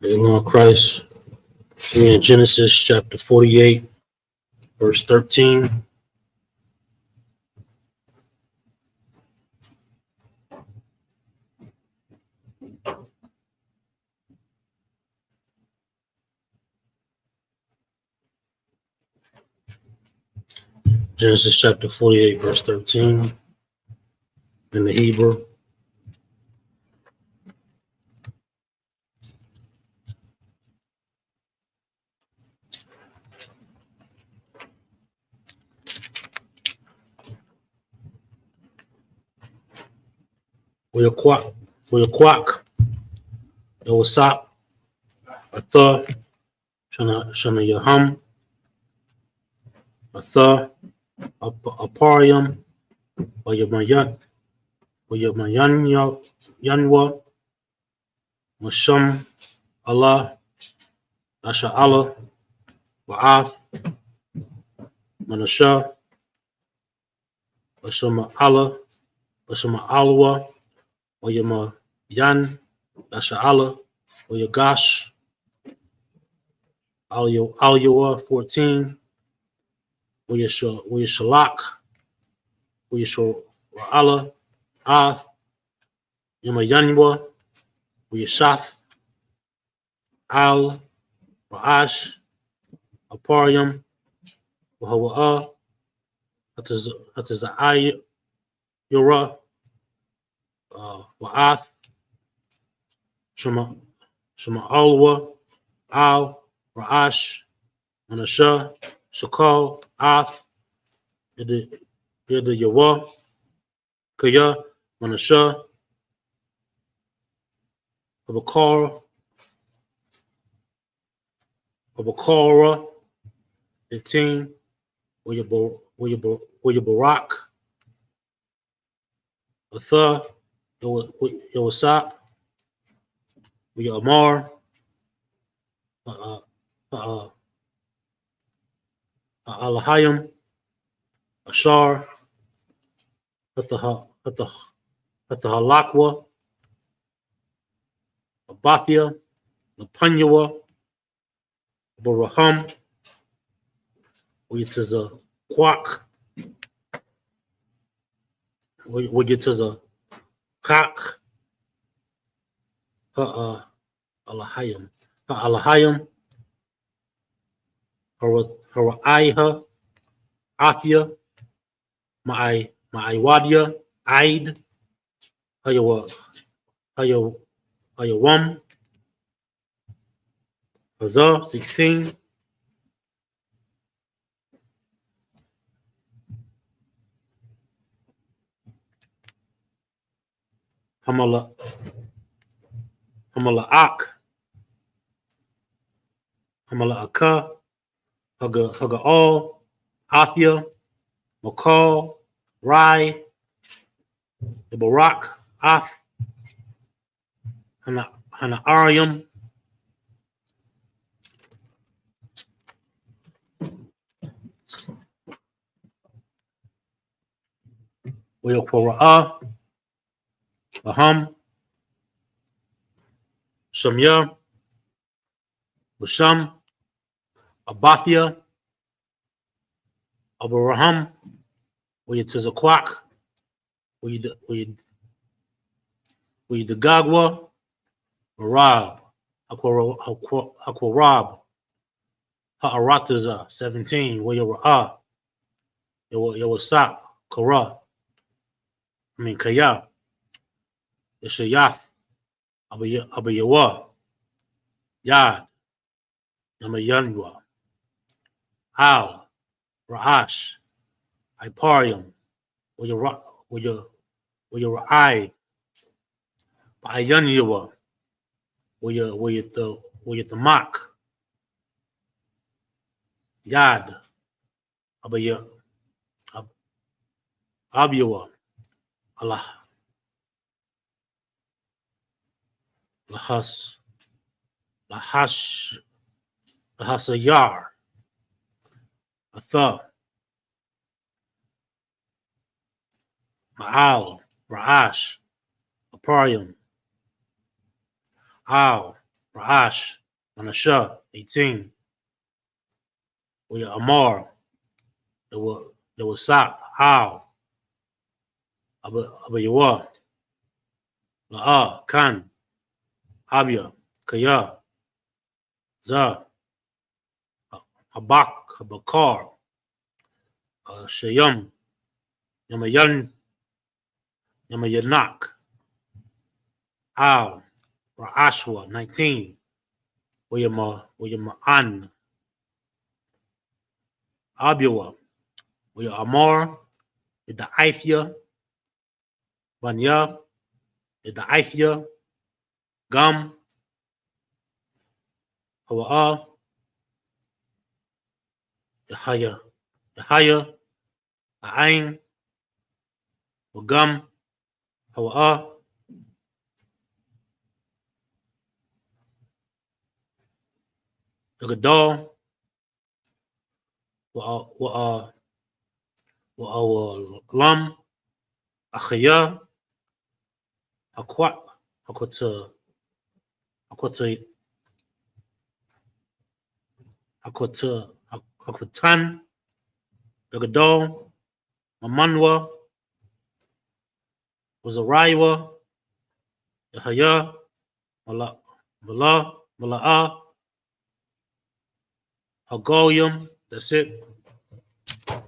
Lord Christ, we in Genesis chapter 48, verse 13. Genesis chapter 48, verse 13 in the Hebrew. For your quack, it was sop, a thur, shana yahum, a thur, a parium, or your mayan, yanwa, mashum, Allah, asha Allah, wa'ath, manasha, ashama Allah, ashama alwa, or your yan, asha Allah, or your gosh, Aliyawa 14, where you shalak, where you Allah, Ath, Yamayanwa, where you shath, Al, Ra'ash, Aparium, Wahawa'a, Hatazai, Yura, Wa'ath, Shama Alwa, Al, Ra'ash, Manasha, Shakal, Ath, Yada Yawa, Kaya, Manasha, Abakara, 15, where you Barak, Atha, Yawasap, where you Amar, Alahayim, Ashar, Hathalakwa, Abathia, Napanyawa, Baraham, which is a quack, which is a cock, Alahayim, Haraiha, Athia, Ma'aiwadia, Aid, Hayawam, Hazar 16, Hamala'ak, Hamala'aka, Haga'al, Athia, Makal, Rai, Barak, Ath, Hana'arium, Weokwara'a, Baham, Shamya, Basham, Abathia, Abraham, where it is a quack, where you the Gagwa, Marab, Aquarab, Ha'arataza, 17, where you Ra'a, Yawasap, Kara, Kaya, Yeshayath, Abayawa, Yad, Yamayanwa, Al, Ra'ash, Iparium, where you Ra'ai, Ayanyawa, where you the Mak, Yad, Abiyawa, Allah, Lahasayar, Atha, Ma'al, Ra'ash, Aparium, Al, Ra'ash, Manashah, 18. We Amar, there was Sap, Al, Abu Yawa, La'a, Khan, Abia, Kaya, Za, Habak, Habakar, Shayam, Yamayan, Yamayanak, Al, Ra'ashwa, 19. An, Abiwa, Amar, the Ifya, Banya, the Ifya, Gum, Hawa'a, Yahaya, Ain, Gum, Hawa'a, the Gadol, Lam, Achaya, Akwata, Akwatan, the Gadol, Mamanwa, Wazariwa, Yahaya, Mala'a, Hagoyim. That's it. I'm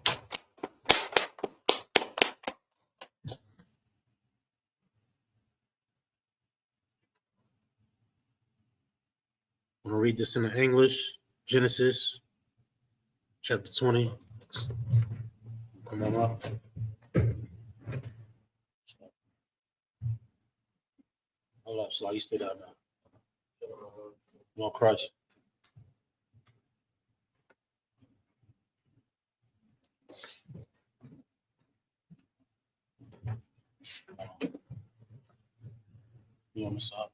going to read this in the English. Genesis chapter 20. Come on up. Hold up, Sly. You stay down now. Come on, Christ. You on the side.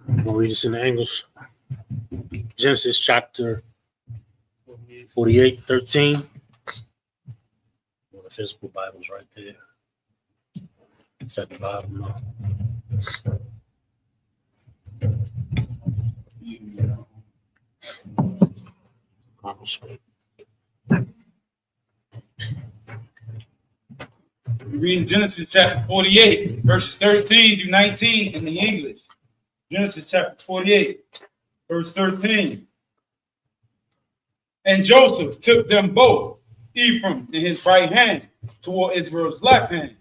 I'm going to read this in the English. Genesis chapter 48, 13. Well, the physical Bible's right there. It's at the bottom. We read Genesis chapter 48, verses 13 through 19 in the English. Genesis chapter 48, verse 13. And Joseph took them both, Ephraim in his right hand toward Israel's left hand,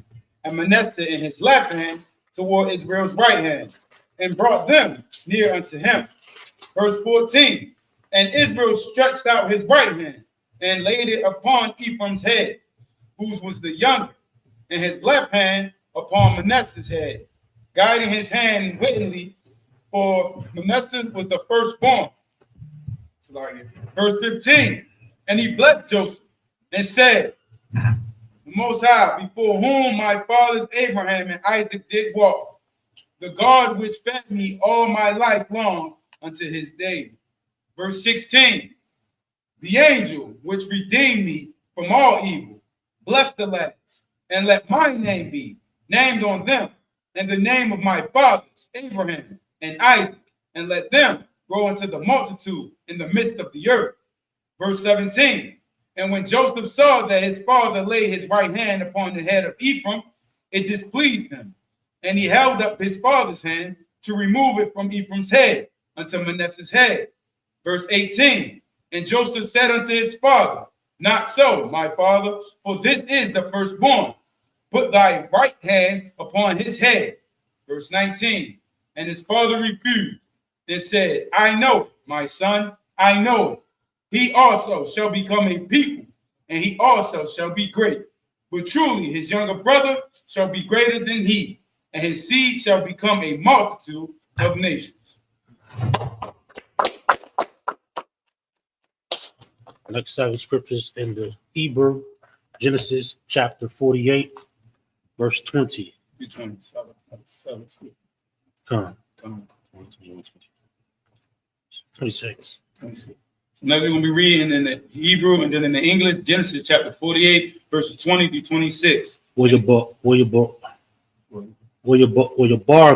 and Manasseh in his left hand toward Israel's right hand, and brought them near unto him. Verse 14. And Israel stretched out his right hand and laid it upon Ephraim's head, whose was the younger, and his left hand upon Manasseh's head, guiding his hand wittingly, for Manasseh was the firstborn. Verse 15. And he blessed Joseph and said, the Most High, before whom my fathers Abraham and Isaac did walk, the God which fed me all my life long unto his day. Verse 16. The angel which redeemed me from all evil, bless the lads, and let my name be named on them, and the name of my fathers Abraham and Isaac, and let them grow into the multitude in the midst of the earth. Verse 17. And when Joseph saw that his father laid his right hand upon the head of Ephraim, it displeased him, and he held up his father's hand to remove it from Ephraim's head unto Manasseh's head. Verse 18. And Joseph said unto his father, not so, my father, for this is the firstborn. Put thy right hand upon his head. Verse 19. And his father refused and said, I know it, my son, I know it. He also shall become a people, and he also shall be great. But truly his younger brother shall be greater than he, and his seed shall become a multitude of nations. Next 7 scriptures in the Hebrew, Genesis chapter 48, verse 20. Come. 26. 26. So now we're going to be reading in the Hebrew and then in the English, Genesis chapter 48, verses 20 through 26. Will your bar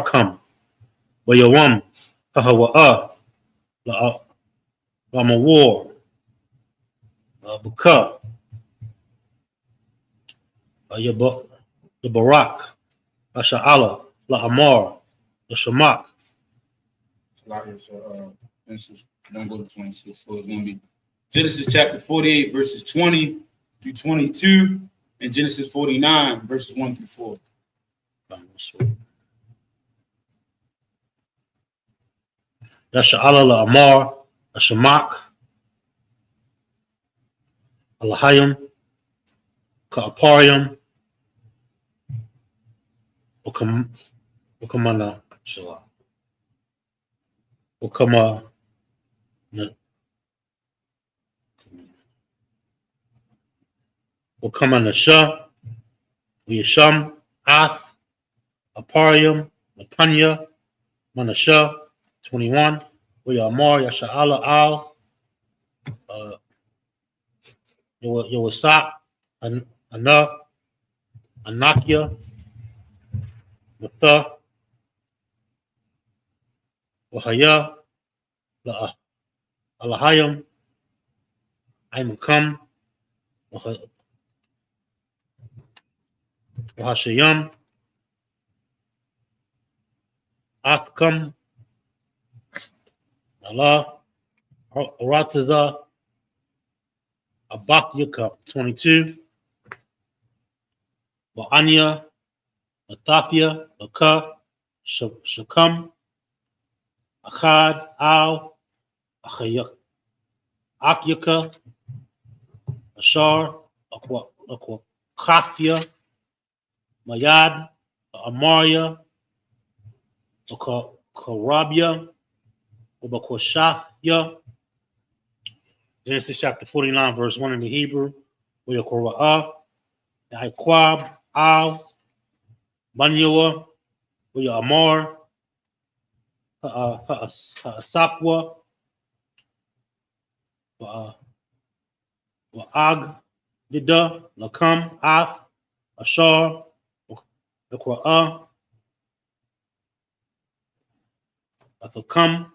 come? Will your la war, buka, the barak, sha'ala, la amar, the shamak. Genesis, don't go to 26. So it's going to be Genesis chapter 48, verses 20 through 22, and Genesis 49, verses 1 through 4. Sha'ala la amar, a shamak, alahayim, ka'aparium, ukamana, shala, ukama, ukamana sha, uyasham, ath, aparium, lapanya, manasha, 21, uyamar, yasha'ala al, Yowasak, Ana, Anakia, Matha, Wahaya, Alahayim, Aimakam, Wahashayam, Athkam, Allah, Arataza, Abakyaka, 22, Wa'anya, Lathafia, Laka, Shakam, Achad, Al, Akyaka, Ashar, Akwakafia, Mayad, Amaria, Karabia, Ubakwashafia. Genesis chapter 49, verse 1 in the Hebrew. Uyakora'ah, Yaikwab, Al, Banyawa, Uya Amar, Sapwa, Wa'ag, Dida, Lakam, Af, Ashar, Ukra'ah, Athakam,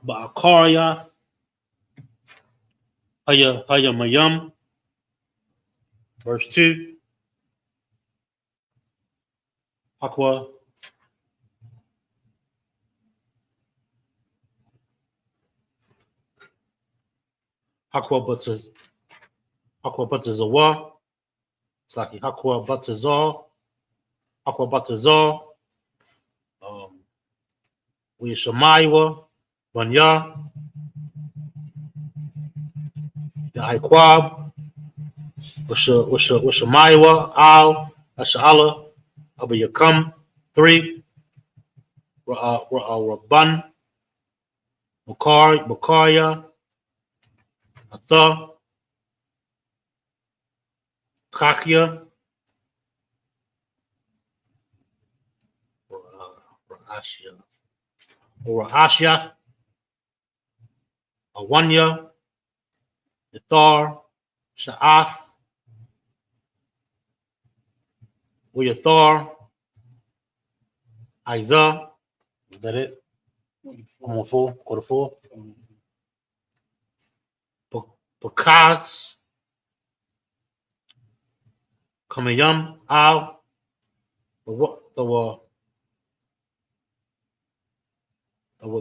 Ba'akariah, Haya Mayam, verse 2, Aqua, Batazawa, Saki Aqua Batazar, Uyashamaiwa, Banya, Yaikwab, Ushamaiwa, Al, Asha'ala, Abayakam, 3, Rabban, Bakaria, Atha, Kakia, Ra'ashiath, Awanya, Yathar, Sha'ath, Uyathar, Isaiah. Is that it? I'm on 4, quarter 4. Pakaz, Kamayam, Al, the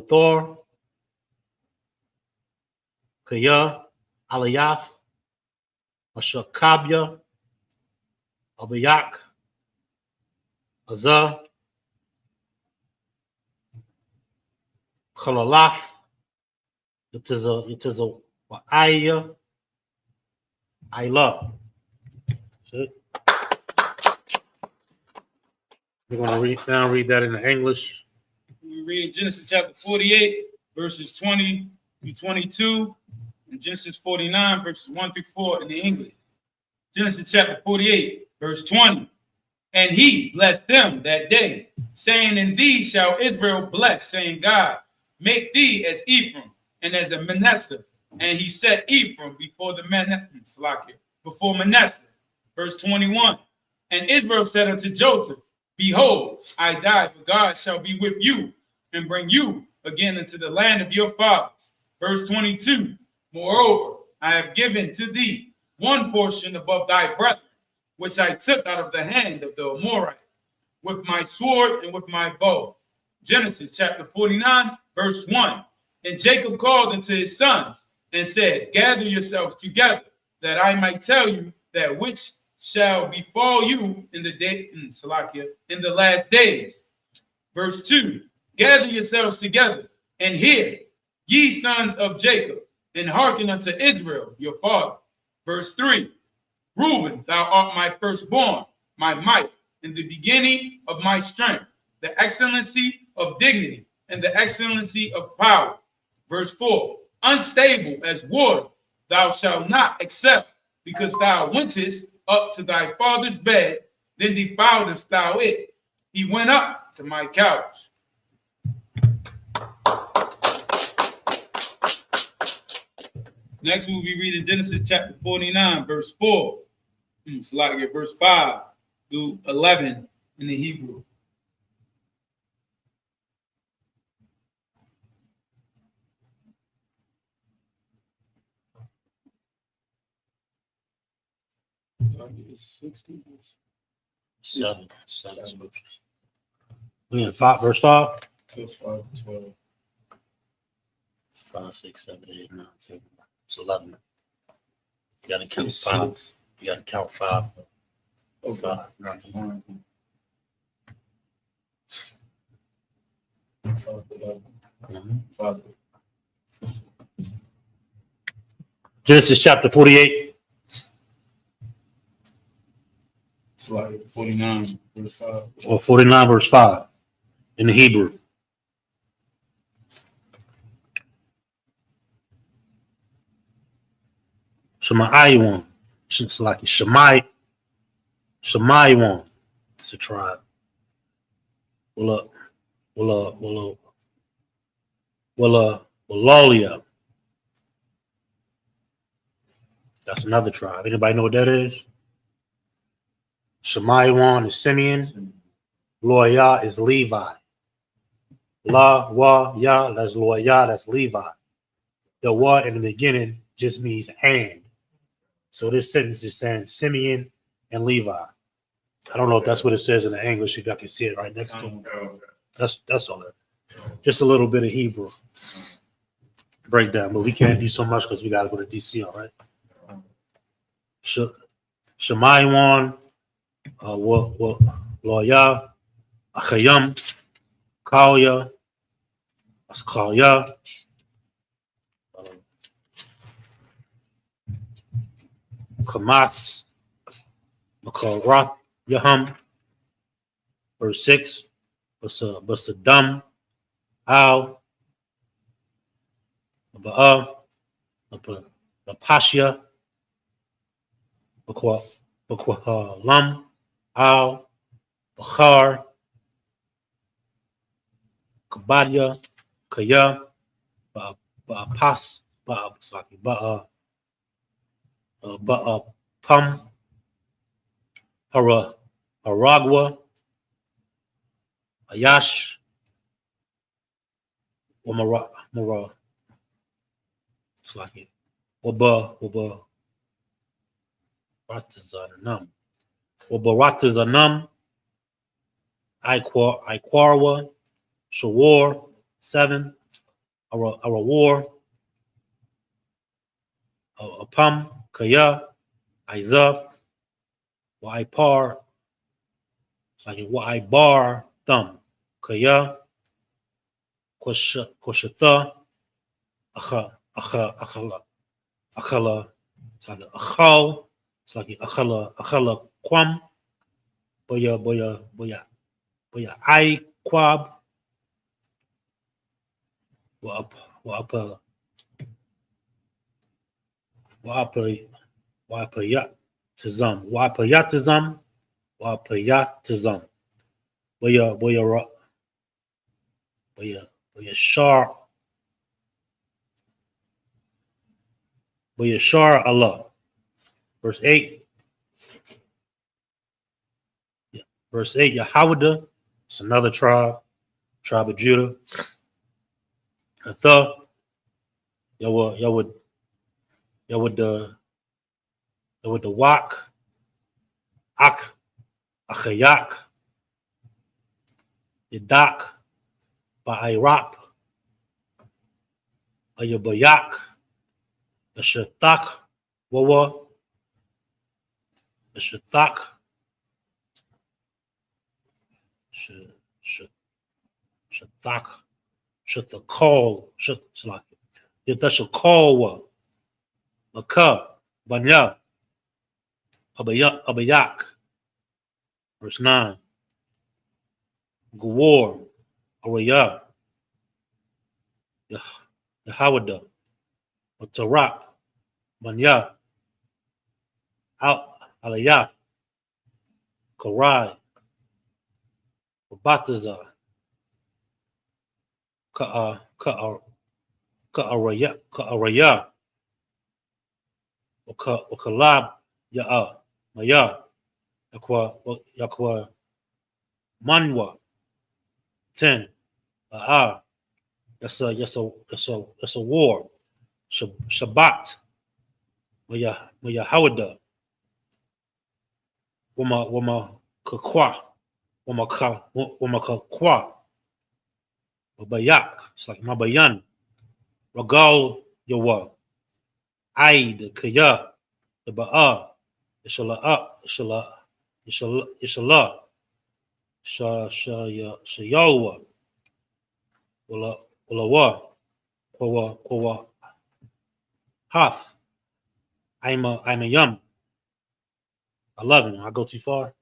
Thor, Kaya, Aliyath, Ashakabya, Abayak, Azah, Khalalaf, it is a Wa'aya, Ayla. We're going to read that in the English. We read Genesis chapter 48, verses 20 through 22, and Genesis 49, verses 1 through 4 in the English. Genesis chapter 48, verse 20. And he blessed them that day, saying, in thee shall Israel bless, saying, God make thee as Ephraim and as a Manasseh. And he set Ephraim before Manasseh. Verse 21. And Israel said unto Joseph, Behold, I die, but God shall be with you and bring you again into the land of your fathers. Verse 22. Moreover, I have given to thee one portion above thy brethren, which I took out of the hand of the Amorite, with my sword and with my bow. Genesis chapter 49, verse 1. And Jacob called unto his sons and said, Gather yourselves together, that I might tell you that which shall befall you in the last days. Verse 2. Gather yourselves together, and hear, ye sons of Jacob, and hearken unto Israel, your father. Verse 3. Reuben, thou art my firstborn, my might, in the beginning of my strength, the excellency of dignity, and the excellency of power. Verse 4. Unstable as water, thou shalt not accept, because thou wentest up to thy father's bed, then defiledst thou it. He went up to my couch. Next, we'll be reading Genesis chapter 49, verse 4. Verse 5 through 11 in the Hebrew. Seven scriptures. We in 5, verse 5. 12. 5, 6, 7, 8, 9, 10. It's 11. You gotta count 5. You gotta count 5. Oh, 5. Mhm. Genesis chapter 48. 49, verse 5. Or 49, verse 5 in the Hebrew. Shemaiwan. It's like Shemaiwan. It's a tribe. Walolia. That's another tribe. Anybody know what that is? Shemaiwan is Simeon. Loya is Levi. La, wa, ya, that's Loya, that's Levi. The wa in the beginning just means and. So this sentence is saying Simeon and Levi. I don't know if that's what it says in the English, if y'all can see it right next to it. That's all that. Just a little bit of Hebrew breakdown, but we can't do so much because we got to go to DC, all right? Shemaiwan, Loya, Achayam, Kalya, Askalya, Kamas, Makarath, Yaham, verse 6, Basadam, Al, Ba'a, Napashia, Bakwalam, Al, Bakhar, Kabadia, Kaya, Ba'apas, Pum, Haragwa, Ayash, Wamara, it's like it. Waba, Ratazanam, Wabaratazanam, Iquarwa, Shawar, 7, Arawar, Apam, Kaya, Isa, Waipar, like Waibar, Thumb, Kaya, Koshatha, Akhala, it's like Achal, it's like Akhala Quam, Boya, I Quab, Wapayatazam, Boya Shar Yashar Allah. Verse 8. Verse 8, Yahawada. It's another tribe of Judah. Atha. Yawad the Wak. Ak. Achayak. Yadak. Ba'irap. Ayabayak. Ashatak. Wawa. Ashatak. Shatak. Shatakal. Shatak. Yatashakawa. Maka. Banya. Abayak. Verse 9. Gawar. Araya. Yahawada. Tarak. Manya. Alayaf. Karai. Batazar. Ka'araya. Wakalab. Ya'a. Maya. Yakwa. Manwa. 10. That's a war. Shabbat. Maya Hawada. Wama Kakwa. Wama Kakwa. Mabayak. It's like Mabayan. Ragal Yawa. Aid Kaya. Ba'a. Ishala. Shayalwa. Walawa. Kwawa. Hath. I'm a yum. 11. I go too far.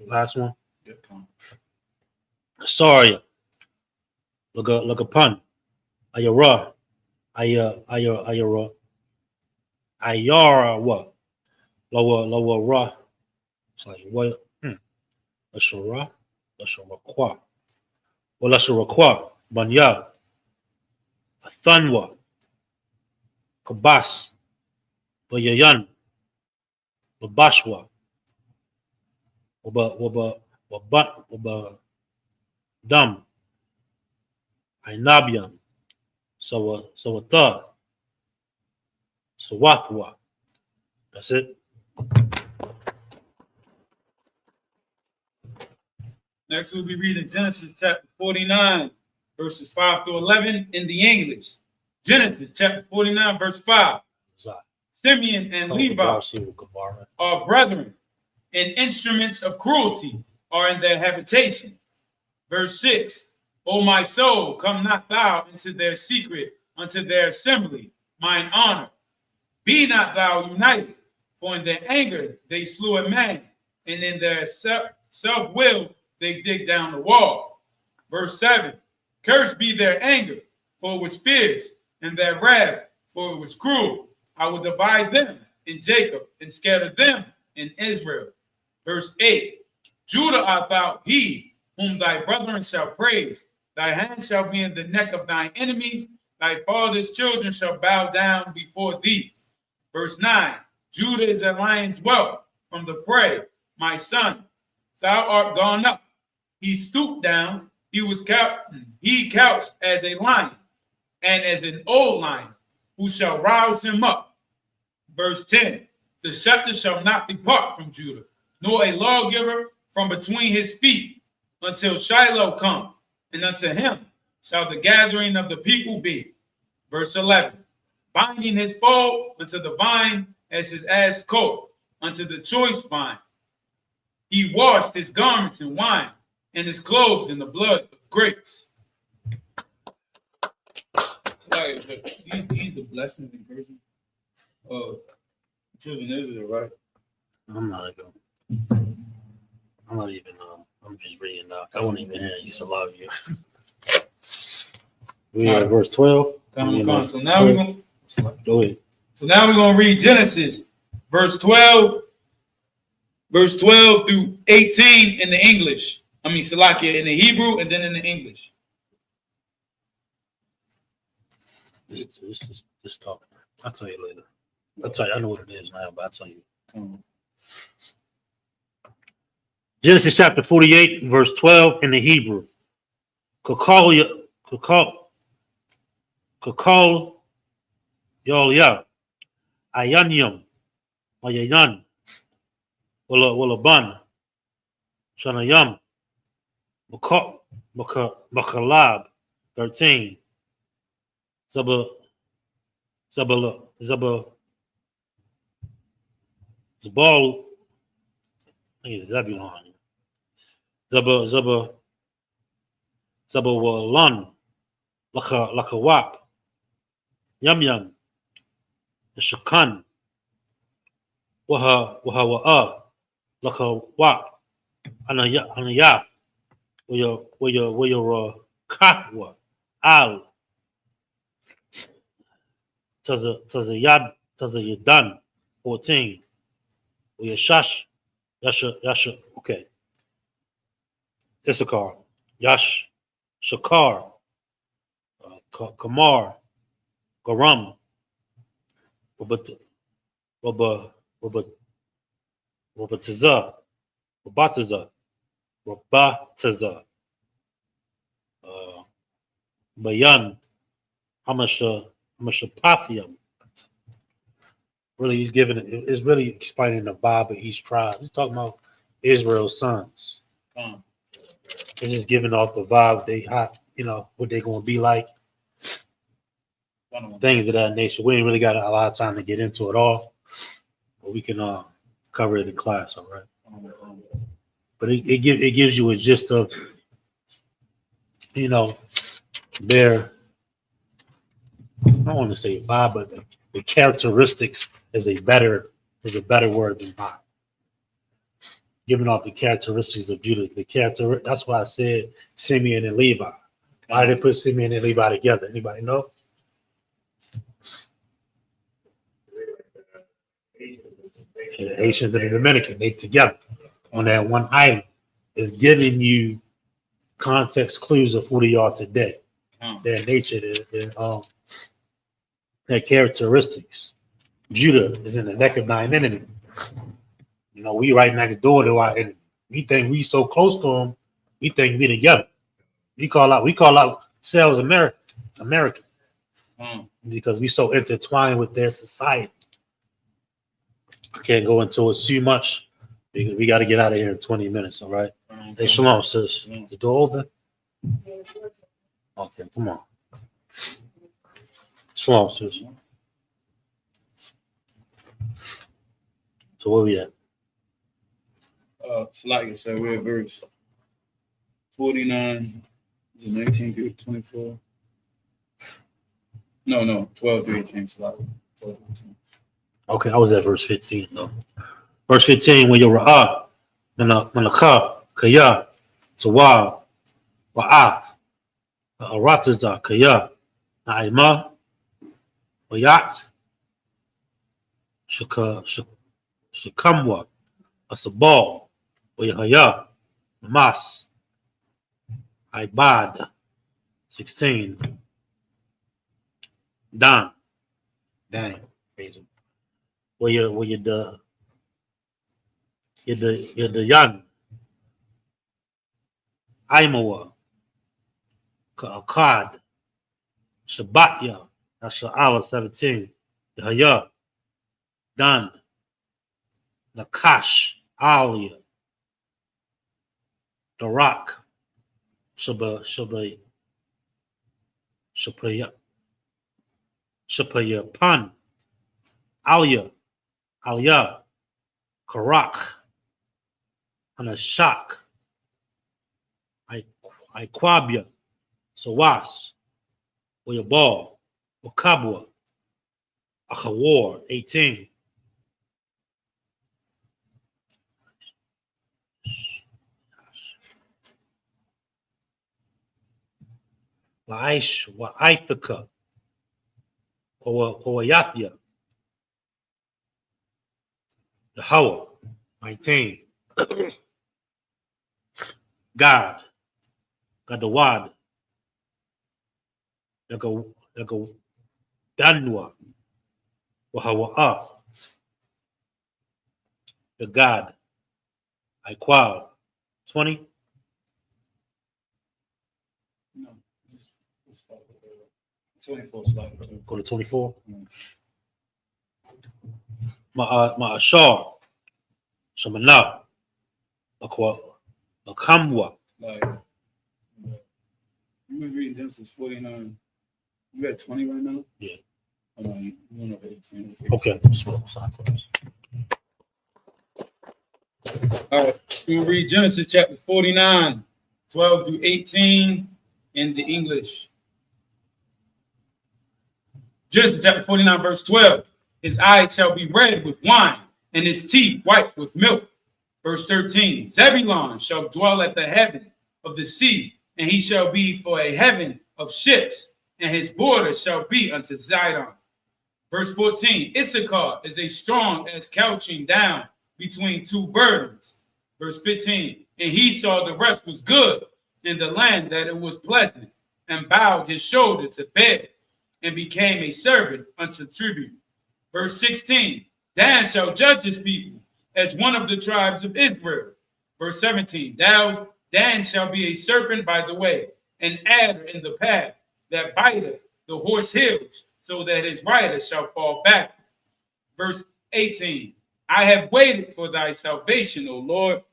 Last one. Sorry. Look upon. Ayara. Ayara. Ayara. Lower ra. It's like what? Ashura. Kwa. Well, Ashura Kwa. Banya. Athanwa. Kabas. Bayayan. Babashwa. Waba Dam. Ainabian. Sawata. Sawathwa. That's it. Next, we'll be reading Genesis chapter 49, verses 5 through 11 in the English. Genesis chapter 49, verse 5. Simeon and Levi are brethren, and instruments of cruelty are in their habitation. Verse 6. O my soul, come not thou into their secret, unto their assembly, mine honor. Be not thou united, for in their anger they slew a man, and in their self-will they dig down the wall. Verse 7. Cursed be their anger, for it was fierce, and their wrath, for it was cruel. I will divide them in Jacob and scatter them in Israel. Verse 8. Judah art thou he whom thy brethren shall praise. Thy hand shall be in the neck of thine enemies. Thy father's children shall bow down before thee. Verse 9. Judah is a lion's whelp from the prey. My son, thou art gone up. He stooped down. He couched as a lion and as an old lion, who shall rouse him up. Verse 10. The scepter shall not depart from Judah, nor a lawgiver from between his feet, until Shiloh come, and unto him shall the gathering of the people be. Verse 11. Binding his foal unto the vine as his ass coat, unto the choice vine. He washed his garments in wine, and his clothes in the blood of grapes. These the blessings and curses of children of Israel, right? I'm just reading now. I won't even hear you. So love you. We are verse 12. So now we're going go ahead. So now we're going to read Genesis, verse 12 through 18 in the English. Salakia in the Hebrew and then in the English. This talk. I'll tell you later. I'll tell you. I know what it is now, but I'll tell you. Genesis chapter 48, verse 12 in the Hebrew. Kakal Yol Ayanyum Ayayan Willa Bun Shanayam Makalab 13 Zabal Zabal I think it's Zebulon. Zabawalan Lakawap Yum Shakan Waha Lakawap Anayaf where Kafwa Al Tazayadan 14 where Yasha okay Issachar Shakar Kamar Garam Rabataza Bayan Hamashapathium. Really, he's giving it's really explaining the vibe of each tribe. He's talking about Israel's sons. It's just giving off the vibe they have, what they're gonna be like. Things of that nature. We ain't really got a lot of time to get into it all, but we can cover it in class, all right? But it gives you a gist of, their, I don't want to say vibe, but the characteristics is a better word than vibe. Giving off the characteristics of Judah. That's why I said Simeon and Levi. Why did they put Simeon and Levi together? Anybody know? The Haitians and the Dominican, they together on that one island. Is giving you context clues of who they are today, their nature, their characteristics. Judah is in the neck of thine enemy. We right next door to our enemy. We think we so close to them. We think we together. We call out ourselves American because we so intertwined with their society. I can't go into it too much because we got to get out of here in 20 minutes. All right. Hey, shalom, sis. The door open? Okay, come on. Shalom, sis. So where we at? Like I said, we're at verse 49, 19 through 24. No, 12 through 18. 12 through 18. Okay, I was at verse 15 though. Verse 15, when you're Malakah, Kaya, Tawa, Wa'af, Arataza, Kaya, Naima, Wayat, Shakamwa, Asabal, Wayahaya, Namas, Ibad, 16, Dan, dang, Hazel. Where you're the Yan, Aimawa, Akkad, Shabbatya, that's Allah 17, Yahya, Dan, Nakash, Alia, Darak, Shapayapan, Alia, Karak, Anashak, Iquabia, Sawas, Oyabal, Wakabwa, Achawar, 18. Laish, Wa'aithaka, Owayathia, Yahweh, 19. God, Gadawad, Danwa, Wahawa'a, the God, Iqual, 20. No, just start with 24 slide. Go to 24. Mm. Ma'ashar, Shamana, Akamwa. Like, you was reading Genesis 49. You at 20 right now? Yeah. Hold on, you went up 18. Okay. Small side first. All right, we read Genesis chapter 49, 12 through 18 in the English. Genesis chapter 49, verse 12. His eyes shall be red with wine, and his teeth white with milk. Verse 13. Zebulun shall dwell at the heaven of the sea, and he shall be for a heaven of ships, and his border shall be unto Zidon. Verse 14. Issachar is as strong as couching down between two burdens. Verse 15. And he saw the rest was good in the land, that it was pleasant, and bowed his shoulder to bed, and became a servant unto tribute. Verse 16. Dan shall judge his people as one of the tribes of Israel. Verse 17. Dan shall be a serpent by the way, an adder in the path, that biteth the horse heels, so that his rider shall fall back. Verse 18. I have waited for thy salvation, O Lord.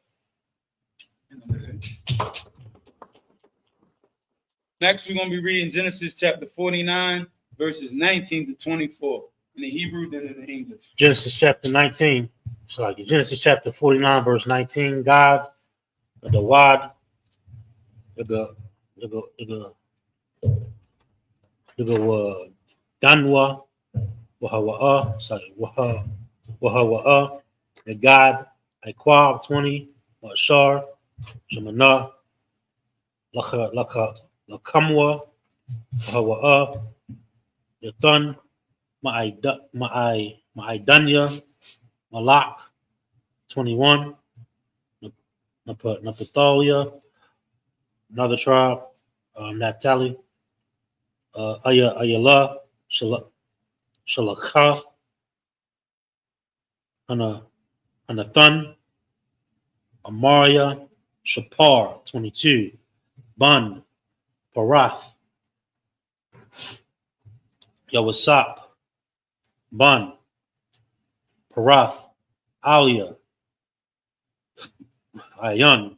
Next, we're going to be reading Genesis chapter 49, verses 19 to 24 in the Hebrew, then in the English. Genesis chapter 19. It's like Genesis chapter 49, verse 19. God, the Wad, the Danwa, Wahawa'a, sorry, Wahawa'a, the God, Iquab, 20, Mashar, Shamana, Lakamwa, Wahawa'a, the Thun, Ma'idanya, Malak, 21, Naphthalia, another tribe, Naphtali, Ayala, Shalakha, Hanathan, Amaria, Shapar, 22, Bun, Parath, Yawasap, Bun, Parath, Alia, Ayun,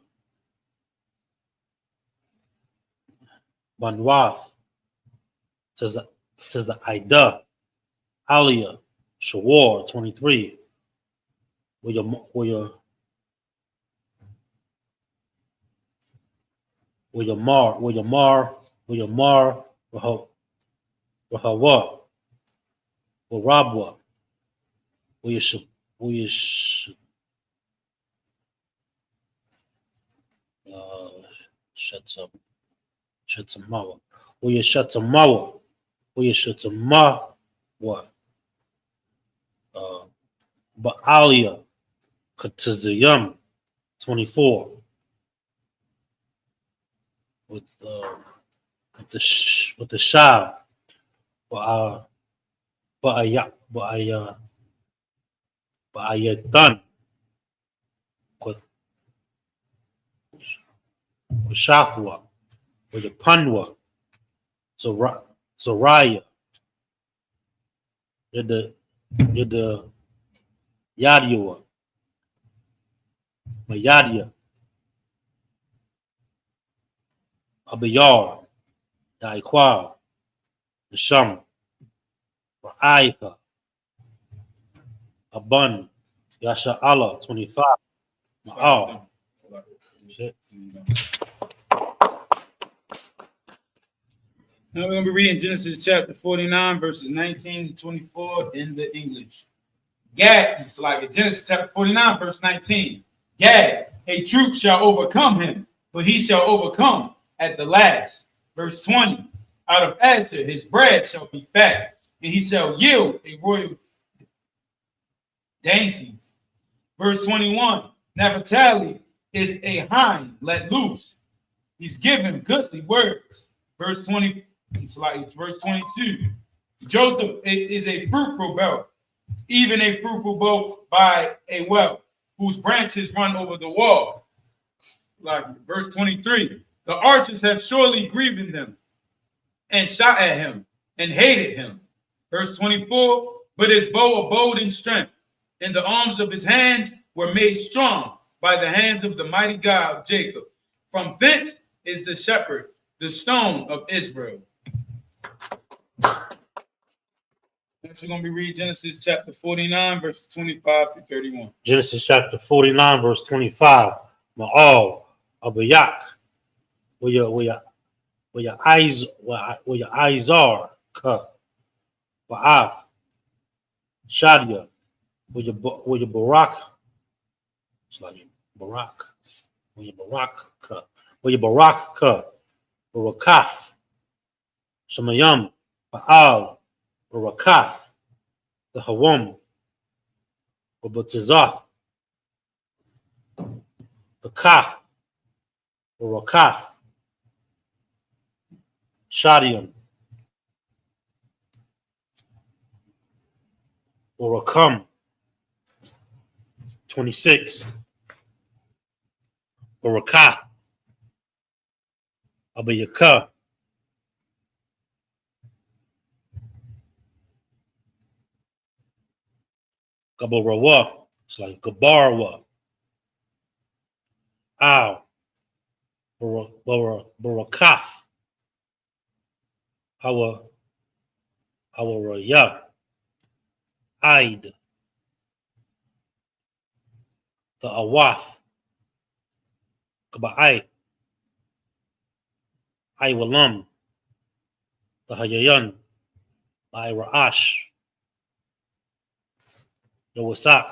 Banwath, says the Ida, Alia, Shawar, 23, William Mar, Rahawa, Warabwa, Shatamawa, Baalia, Katazayam, 24, with the Shah, Ba'ayatan, with Shafwa, with the Panwa, Zoraya, the Yadiwa, Mayadia, Abayar, Daikwal, the Sham, Ra'aika, Abun, Yasha Allah, 25, Ma'al. Shit. Now we're going to be reading Genesis chapter 49, verses 19 to 24 in the English. Gad, it's like Genesis chapter 49, verse 19. Gad, a troop shall overcome him, but he shall overcome at the last. Verse 20. Out of Asher his bread shall be fat, and he shall yield a royal dainties. Verse 21. Naphtali is a hind let loose. He's given goodly words. Verse 20. It's like verse 22. Joseph is a fruitful belt, even a fruitful boat by a well, whose branches run over the wall. Like verse 23, the archers have surely grieved them and shot at him and hated him. Verse 24, but his bow abode in strength, and the arms of his hands were made strong by the hands of the mighty God of Jacob. From thence is the shepherd, the stone of Israel. Next, we're going to be reading Genesis chapter 49, verses 25 to 31. Genesis chapter 49, verse 25. Ma'al, Abayak, where your eyes are, Ka, Ba'af, Shadia, where your Barak, it's like Barak, where your Barak, Ka, where your Barak, Ka, Barakaf, Shemayam, Ba'al, Barakaf, the Hawam, Babatizah, the Kaf, Barakaf, Shadiam, Barakam, 26, Barakah, Abayaka, Gabarawa, it's like Gabarwa, Ow, Barakaf, Awaraya, Aid, the Awaf, Kaba'ai, Iwalam, the Hayayan, the Iraash, the Wasak,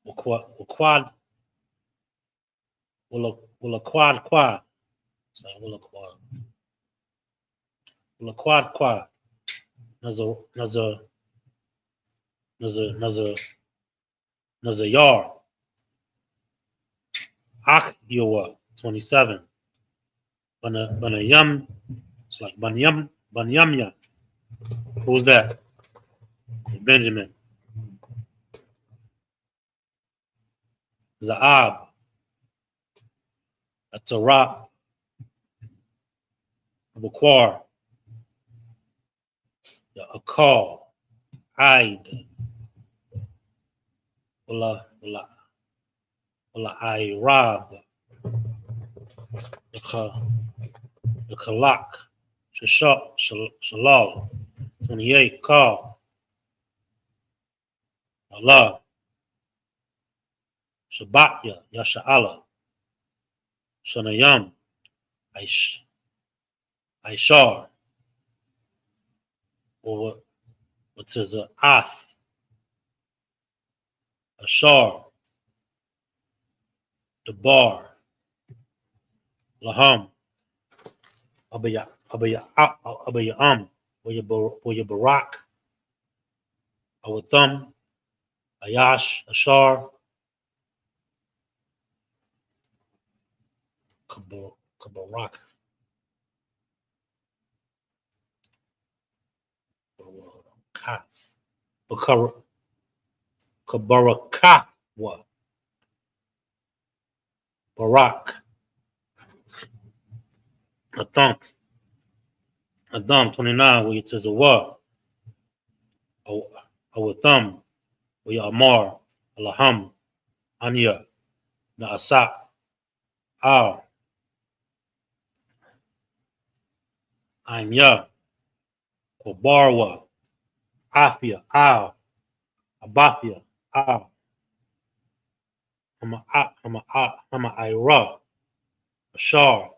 Waquad, Willaquad Quad, Willaquad Quad, Nazar Yar, Ak Yoa, 27. Banayam, it's like Banyamya. Who's that? Benjamin. Zaab, Atarab, Bukwar, Akal, Aid, Wala Irab, the Kalak, Shalal, 28, Kal, Allah, Shabbatya, Yasha'ala, Shanayam, Aishar, or what is a Ath, Ashar, Dabar, Laham, Abaya, where your Barak, Awatham, Ayash, Ashar, Kabarak, Kabarakatwa, Barak, Adam 29, where it says a wa, Awatham, where your Amar, Alaham, Anya, Naasak, Al, Anya, Kobarwa, Afia, Al, Abathia, Al, Hama Ira, Ashar,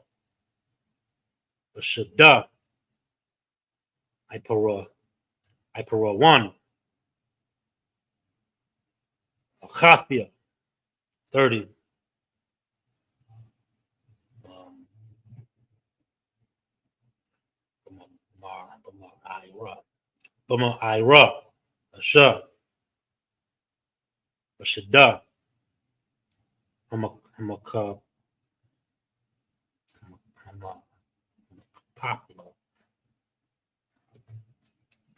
Ashada, Ipara 1, Achafia, 30, Bama Ira, Asha, Ashada, Hamaka, Popular,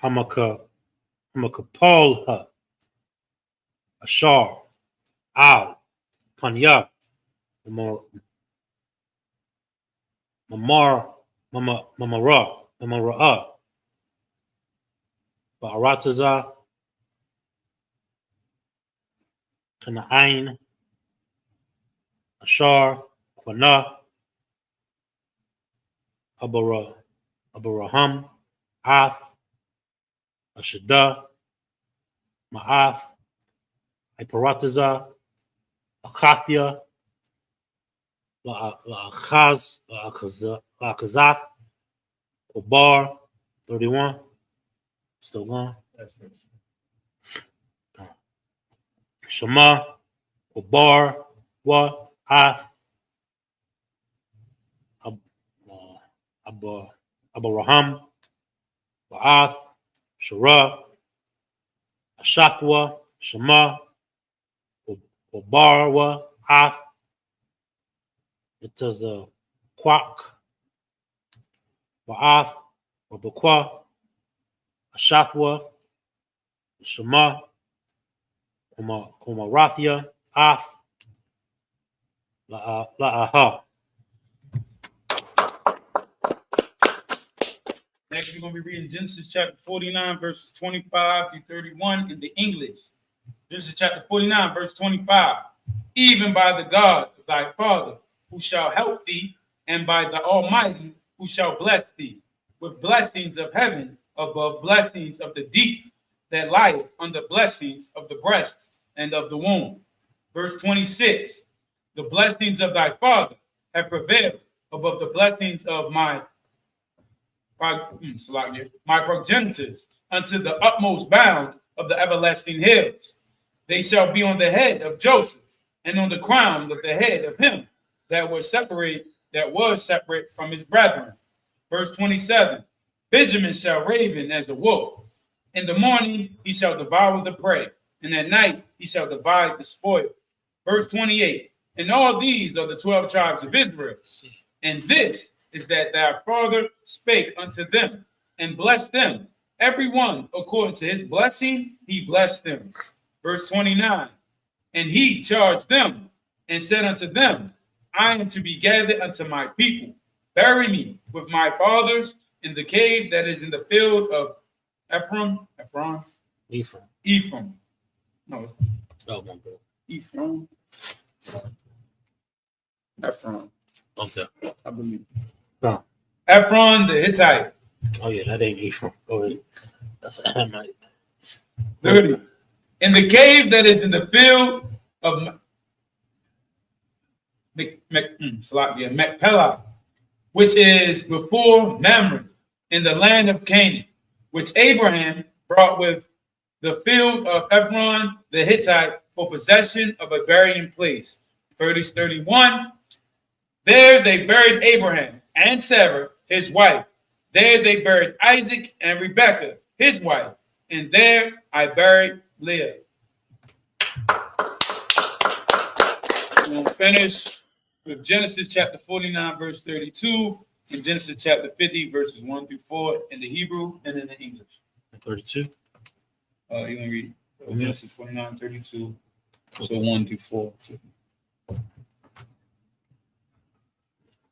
Hamakapalha, Ashar, Al, Panya, Mamara, Ba'arataza, Kana'ain, Ashar, Quana, Abaraham, Ath, Ashada, Ma'ath, Iparataza, Akathia, La'akazath, Obar, 31. Still going. Shema, Obar, Wa, Ath, Abaraham, Ba'ath, Shara, Ashathwa, Shema, Obarwa, Ath. It does a Quack, Ba'ath, or Bakwa, Ashathwa, Shema, Kumarathia, Ath, La'aha. Next, we're going to be reading Genesis chapter 49, verses 25 through 31 in the English. Genesis chapter 49, verse 25. Even by the God of thy father, who shall help thee, and by the Almighty, who shall bless thee, with blessings of heaven above blessings of the deep, that lieth under blessings of the breasts and of the womb. Verse 26. The blessings of thy father have prevailed above the blessings of my progenitors unto the utmost bound of the everlasting hills. They shall be on the head of Joseph, and on the crown of the head of him that was separate from his brethren. Verse 27. Benjamin shall raven as a wolf. In the morning he shall devour the prey, and at night he shall divide the spoil. Verse 28. And all these are the 12 tribes of Israel. And this is that thy father spake unto them, and blessed them, every one according to his blessing, he blessed them. Verse 29. And he charged them, and said unto them, I am to be gathered unto my people. Bury me with my fathers in the cave that is in the field of Ephraim. No, Oh, my bad. Ephraim. Okay. I believe. No. Ephraim the Hittite. Oh, yeah, that ain't Ephraim. Go ahead. That's a Hamite. 30. In the cave that is in the field of Machpelah, which is before Mamre, in the land of Canaan, which Abraham brought with the field of Ephron the Hittite for possession of a burying place. 31. There they buried Abraham and Sarah, his wife. There they buried Isaac and Rebekah, his wife. And there I buried Leah. We're going to finish with Genesis chapter 49, verse 32, and Genesis chapter 50, verses 1 through 4 in the Hebrew and in the English. 32. You're going to read Genesis 49, 32, so 1 through 4.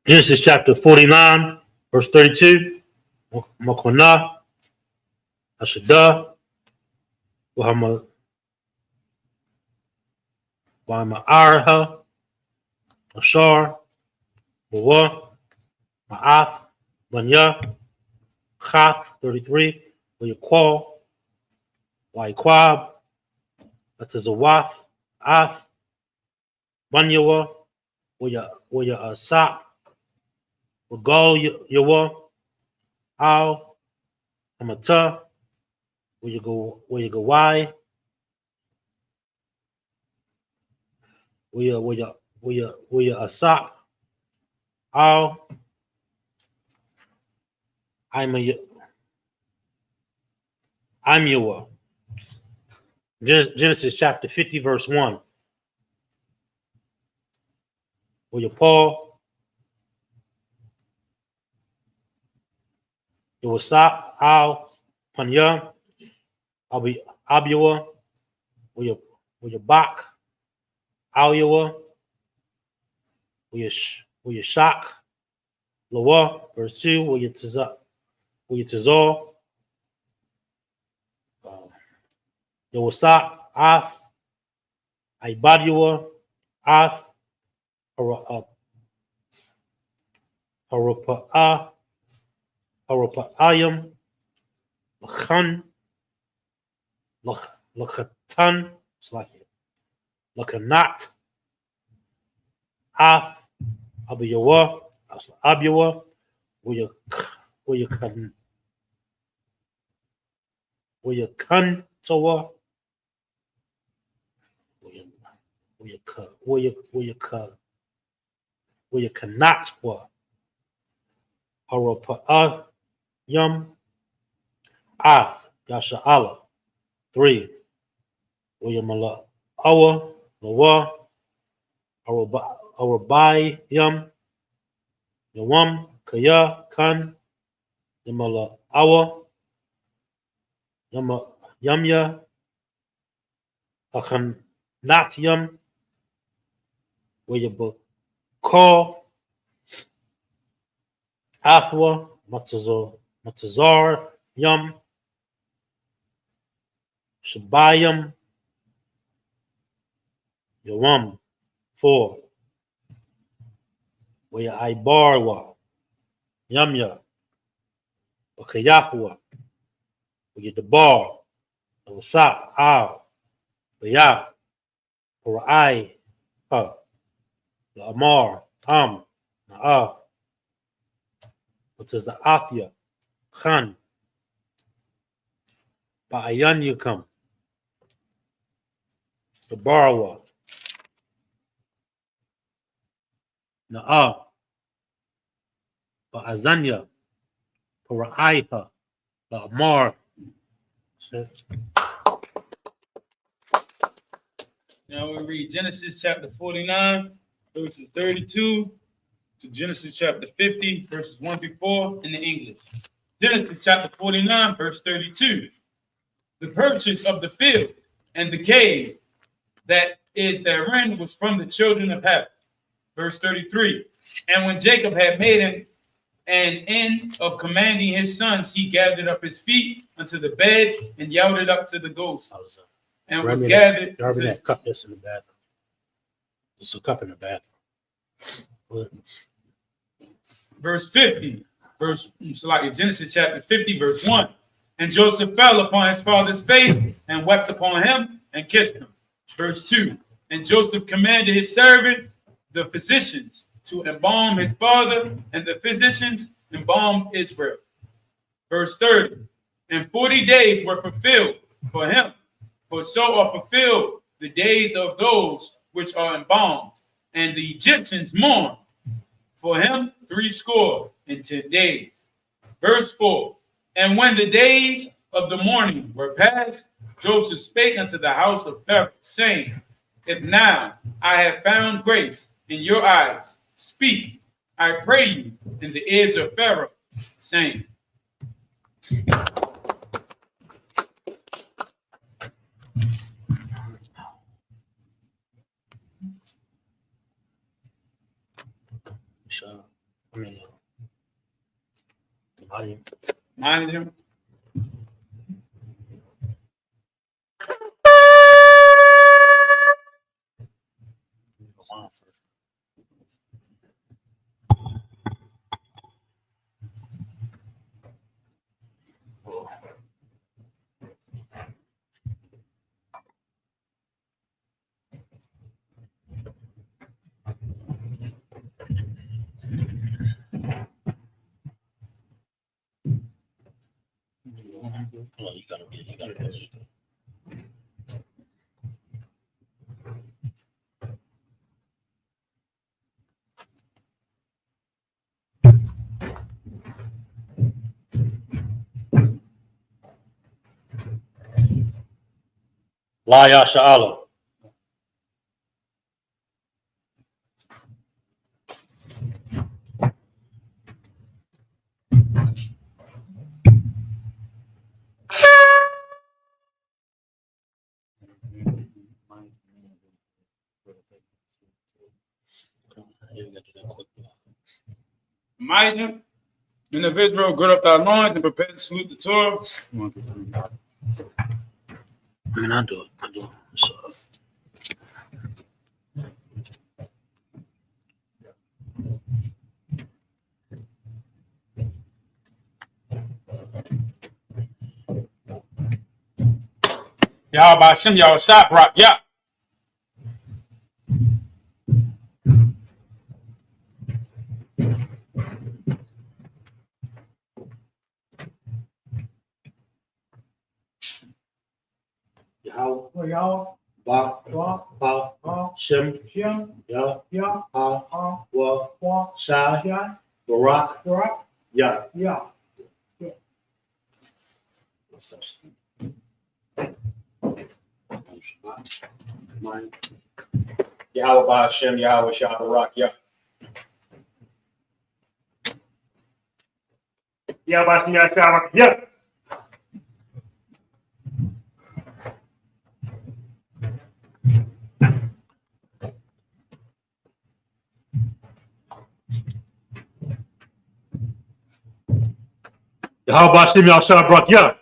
Genesis chapter 49, verse 32. Makona, Ashada, Wahama Ashar, Bawa, Ma'ath, Banya, Chath, 33, Wayaqua, Waikwab, Atazawath, Ath, Banyawa, Waya Asap, Wagal Yawa, Al, Amata, Wayagawai, Waya Asap, Al, Imyawa. Genesis chapter 50, verse 1. Waya Paul, Yawasap, Al, Panya, Abua, Bak, Alua, Shak, Lawa, verse 2, Tazar, Yawasak, Af, Ibadua, Af, Harapayam, Lachan, Lachatan, it's like it, Lachanat, Af, Abiyawa, Abiyawa, Kantawa, Kanatwa, Harapayam, Af, Yasha'ala, 3, Williamala, Awa, Lawa, Arabayam, Yawam, Kaya, Kan, Yamala, Awa, Yamya, Akanatyam, William Athwa, Matazar, Yam, Shabayam, Yawam, 4, Waya Ibarwa, Yamya, Bakayahwa, Waya Debar, Wasap, Al, Bayah, Parai, Ha, Lamar, Tam, Na'a, Mataz the Athia, Khan, Ba'ayan Yukam, the Barwa, Na'a, Ba'azanya, Paraiha, Lamar. Now we read Genesis chapter 49, verses 32 to Genesis chapter 50, verses 1 through 4 in the English. Genesis chapter 49, verse 32. The purchase of the field and the cave that is therein was from the children of Heth. Verse 33. And when Jacob had made an end of commanding his sons, he gathered up his feet unto the bed and yielded up to the ghost. And was gathered. That cup that's in the bathroom. There's a cup in the bathroom. Verse 50. Genesis chapter 50, verse 1. And Joseph fell upon his father's face and wept upon him and kissed him. Verse 2. And Joseph commanded his servant, the physicians, to embalm his father, and the physicians embalmed Israel. Verse 30. And 40 days were fulfilled for him, for so are fulfilled the days of those which are embalmed. And the Egyptians mourned for him 70 days. Verse 4. And when the days of the mourning were past, Joseph spake unto the house of Pharaoh, saying, If now I have found grace in your eyes, speak, I pray you, in the ears of Pharaoh, saying. Mind him. You gotta go. La Yasha Allah. Yeah, we got to do that quick. Major, men of Israel, gird up thy loins and prepare to salute the Torah. I mean, I do it. So, Yahweh Hashem, Yahweh Shah, Barak, Yah. Yahweh, Yahweh, Ba, Ba, Pa, Ba, Shem, Shem, Ya, Yah, Ha, Ha, Wa, Wa, Shah, Yah, Barak, Barak, Ya. Yah. Yahweh Hashem, Yahweh Shah, Barak, Yah. Yahweh Hashem, Yahweh Shah, Barak, Yah. Yahweh Hashem, Yahweh Shah, Barak, Yah.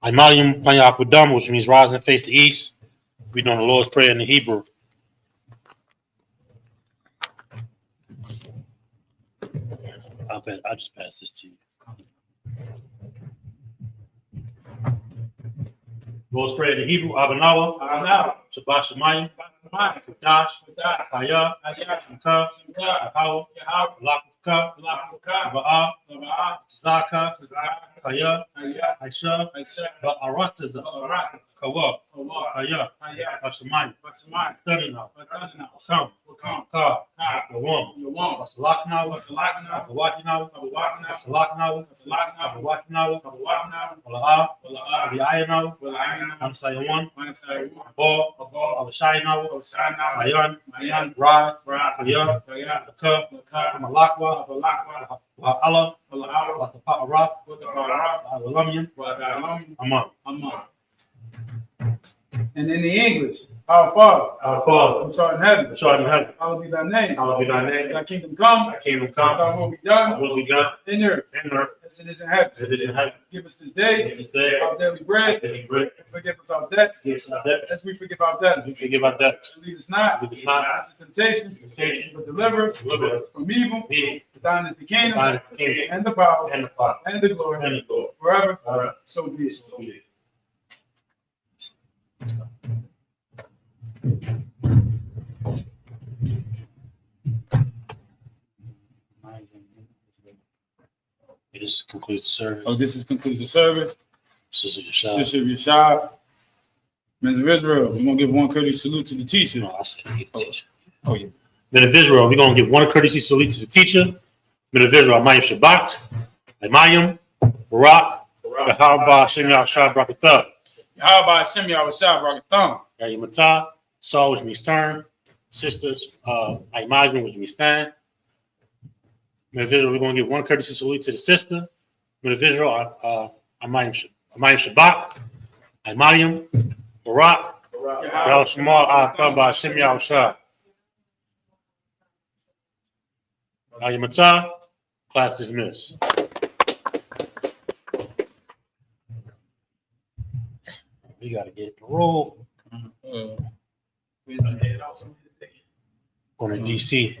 Imayim Panyakudam, which means rise and face the east. We know the Lord's Prayer in the Hebrew. I'll just pass this to you. Lord's Prayer in the Hebrew, Abanawa, Shabbat Shemayim, Kudash, Kaya, Shemka, Yahweh, Lakuka, Ba'a, Zaka, Kaya, Aisha, Ba'arataza, Kawa, Kaya, Hashemayim, Tanina, Cham, Ka, Yawam, Wasalaknawa, Kawakinawa, Wasalaknawa, Kawakinawa, Wala'a, Abiyayanawa, Ansayawan, Bo, Abashayanawa, Mayan, Ra, Kaya, Ka, Malakwa, Wa'ala, Watapa'ara, Walamian, Aman. And in the English, our Father, Our Father, which art in heaven, which art in heaven, hallowed be thy name. hallowed be thy name. Thy kingdom come, Thy kingdom come, thy will be thy done will be done in earth in earth as it is in heaven. as it is in heaven. Give us this day Give us this day our daily bread. daily bread. And forgive us our debts Forgive us our debts, as we forgive our as debtors. we forgive our debtors. And lead us not Lead us not into temptation, temptation, but deliver us deliver us from evil. evil. For thine is the kingdom, Thine is the kingdom, and the power, and the power, and the glory, and the glory. forever. Forever. So be it. So be it. This concludes the service. Oh, this concludes the service. Sister Yeshua. Sister Rashad, men of Israel, we're going to give one courteous salute to the teacher. No, I said the teacher. Oh, yeah. Men of Israel, we're going to give one courtesy salute to the teacher. Men of Israel, Amayim Shabbat, Amayim, Barak, Yahweh Hashem Yahshua Brakatah, Yahweh Hashem, Yahweh Shah, Barakatham. Yahimata, Saul, which means turn, sisters, Aimajim, which means stand. Men of Israel, we're going to give one courtesy salute to the sister. Men of Israel, Amayim Shabbat, Amayim, Barak, Yahweh Shemal Atamba Hashem Yahshua. Yahimata, class dismissed. We got to get the roll. Where's the head? Going to DC.